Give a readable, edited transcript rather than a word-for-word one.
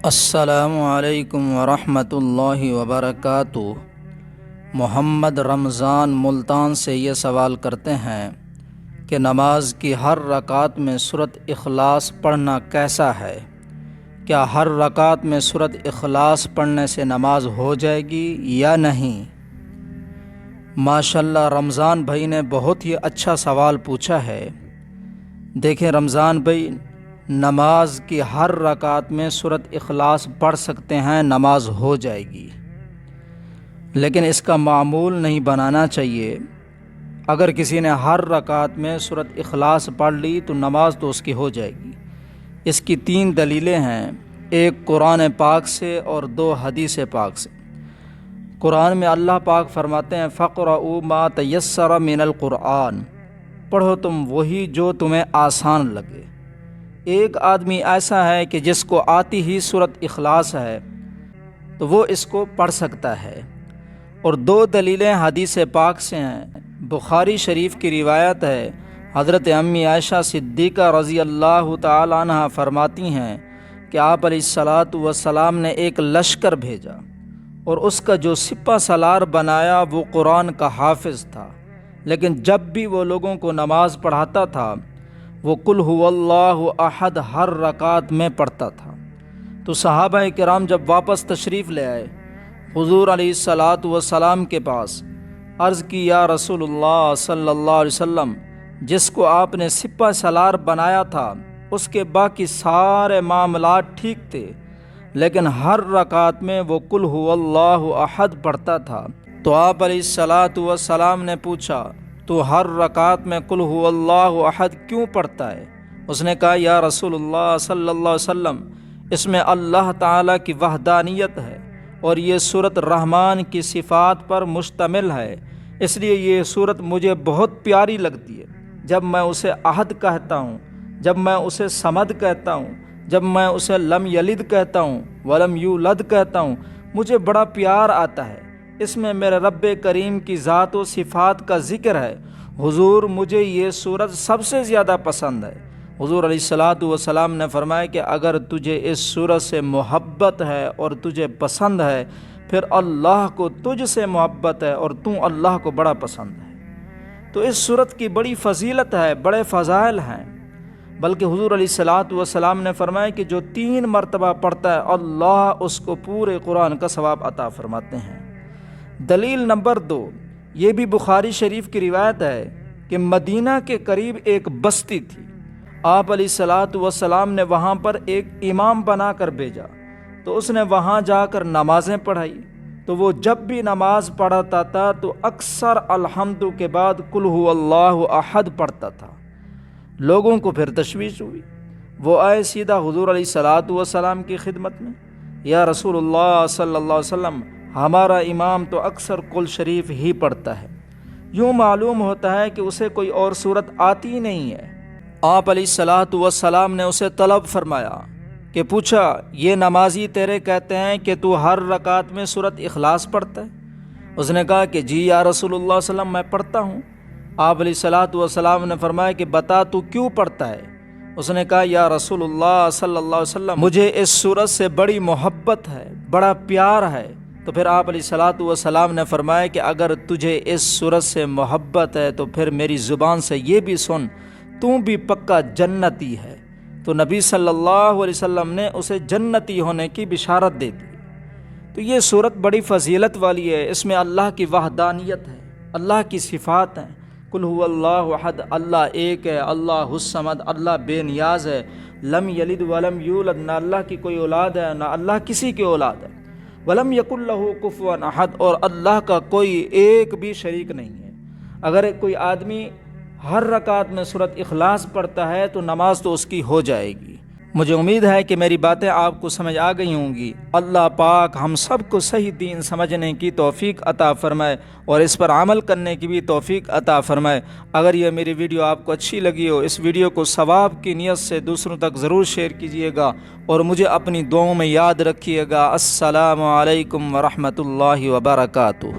السلام علیکم ورحمۃ اللہ وبرکاتہ۔ محمد رمضان ملتان سے یہ سوال کرتے ہیں کہ نماز کی ہر رکعت میں سورۃ اخلاص پڑھنا کیسا ہے؟ کیا ہر رکعت میں سورۃ اخلاص پڑھنے سے نماز ہو جائے گی یا نہیں؟ ماشاءاللہ رمضان بھائی نے بہت ہی اچھا سوال پوچھا ہے۔ دیکھیں رمضان بھائی، نماز کی ہر رکعت میں سورۃ اخلاص پڑھ سکتے ہیں، نماز ہو جائے گی، لیکن اس کا معمول نہیں بنانا چاہیے۔ اگر کسی نے ہر رکعت میں سورۃ اخلاص پڑھ لی تو نماز تو اس کی ہو جائے گی۔ اس کی 3 دلیلیں ہیں، ایک قرآن پاک سے اور 2 حدیث پاک سے۔ قرآن میں اللہ پاک فرماتے ہیں فَقْرَؤُوا مَا تَيَسَّرَ مِنَ الْقُرْآنِ، پڑھو تم وہی جو تمہیں آسان لگے۔ ایک آدمی ایسا ہے کہ جس کو آتی ہی سورۃ اخلاص ہے تو وہ اس کو پڑھ سکتا ہے۔ اور 2 دلیلیں حدیث پاک سے ہیں۔ بخاری شریف کی روایت ہے، حضرت امی عائشہ صدیقہ رضی اللہ تعالی عنہ فرماتی ہیں کہ آپ علیہ الصلاۃ والسلام نے ایک لشکر بھیجا اور اس کا جو سپہ سالار بنایا وہ قرآن کا حافظ تھا، لیکن جب بھی وہ لوگوں کو نماز پڑھاتا تھا وہ قل هو اللہ احد ہر رکعت میں پڑھتا تھا۔ تو صحابہ کرام جب واپس تشریف لے آئے حضور علیہ الصلاۃ والسلام کے پاس، عرض کی یا رسول اللہ صلی اللہ علیہ وسلم، جس کو آپ نے سپہ سالار بنایا تھا اس کے باقی سارے معاملات ٹھیک تھے، لیکن ہر رکعت میں وہ قل هو اللہ احد پڑھتا تھا۔ تو آپ علیہ الصلاۃ والسلام نے پوچھا تو ہر رکعت میں قل هو اللہ احد کیوں پڑھتا ہے؟ اس نے کہا یا رسول اللہ صلی اللہ علیہ وسلم، اس میں اللہ تعالیٰ کی وحدانیت ہے اور یہ سورۃ رحمان کی صفات پر مشتمل ہے، اس لیے یہ سورت مجھے بہت پیاری لگتی ہے۔ جب میں اسے احد کہتا ہوں، جب میں اسے صمد کہتا ہوں، جب میں اسے لم یلد کہتا ہوں ولم یولد کہتا ہوں، مجھے بڑا پیار آتا ہے۔ اس میں میرے رب کریم کی ذات و صفات کا ذکر ہے۔ حضور مجھے یہ سورت سب سے زیادہ پسند ہے۔ حضور علیہ الصلاۃ والسلام نے فرمایا کہ اگر تجھے اس سورت سے محبت ہے اور تجھے پسند ہے، پھر اللہ کو تجھ سے محبت ہے اور تو اللہ کو بڑا پسند ہے۔ تو اس سورت کی بڑی فضیلت ہے، بڑے فضائل ہیں، بلکہ حضور علیہ الصلاۃ والسلام نے فرمایا کہ جو 3 مرتبہ پڑھتا ہے اللہ اس کو پورے قرآن کا ثواب عطا فرماتے ہیں۔ دلیل نمبر 2، یہ بھی بخاری شریف کی روایت ہے کہ مدینہ کے قریب ایک بستی تھی، آپ علیہ الصلاۃ والسلام نے وہاں پر ایک امام بنا کر بھیجا، تو اس نے وہاں جا کر نمازیں پڑھائی۔ تو وہ جب بھی نماز پڑھاتا تھا تو اکثر الحمد کے بعد قل هو اللہ احد پڑھتا تھا۔ لوگوں کو پھر تشویش ہوئی، وہ آئے سیدھا حضور علیہ الصلاۃ والسلام کی خدمت میں، یا رسول اللہ صلی اللہ علیہ وسلم، ہمارا امام تو اکثر قل شریف ہی پڑھتا ہے، یوں معلوم ہوتا ہے کہ اسے کوئی اور صورت آتی ہی نہیں ہے۔ آپ علیہ الصلاۃ والسلام نے اسے طلب فرمایا کہ پوچھا یہ نمازی تیرے کہتے ہیں کہ تو ہر رکعت میں سورۃ اخلاص پڑھتا ہے؟ اس نے کہا کہ جی یا رسول اللہ صلی اللہ علیہ وسلم میں پڑھتا ہوں۔ آپ علیہ الصلاۃ والسلام نے فرمایا کہ بتا تو کیوں پڑھتا ہے؟ اس نے کہا یا رسول اللہ صلی اللہ علیہ وسلم، مجھے اس سورت سے بڑی محبت ہے، بڑا پیار ہے۔ تو پھر آپ علیہ الصلاۃ والسلام نے فرمایا کہ اگر تجھے اس سورت سے محبت ہے تو پھر میری زبان سے یہ بھی سن، تو بھی پکا جنتی ہے۔ تو نبی صلی اللہ علیہ وسلم نے اسے جنتی ہونے کی بشارت دے دی۔ تو یہ سورت بڑی فضیلت والی ہے، اس میں اللہ کی وحدانیت ہے، اللہ کی صفات ہیں۔ قل هو اللہ احد، اللہ ایک ہے، اللہ الصمد، اللہ بے نیاز ہے، لم یلد ولم یولد، نہ اللہ کی کوئی اولاد ہے نہ اللہ کسی کی اولاد ہے، ولم یکن لہ کفوا احد، اور اللہ کا کوئی ایک بھی شریک نہیں ہے۔ اگر کوئی آدمی ہر رکعت میں سورۃ اخلاص پڑھتا ہے تو نماز تو اس کی ہو جائے گی۔ مجھے امید ہے کہ میری باتیں آپ کو سمجھ آ گئی ہوں گی۔ اللہ پاک ہم سب کو صحیح دین سمجھنے کی توفیق عطا فرمائے اور اس پر عمل کرنے کی بھی توفیق عطا فرمائے۔ اگر یہ میری ویڈیو آپ کو اچھی لگی ہو، اس ویڈیو کو ثواب کی نیت سے دوسروں تک ضرور شیئر کیجیے گا اور مجھے اپنی دعاؤں میں یاد رکھیے گا۔ السلام علیکم ورحمۃ اللہ وبرکاتہ۔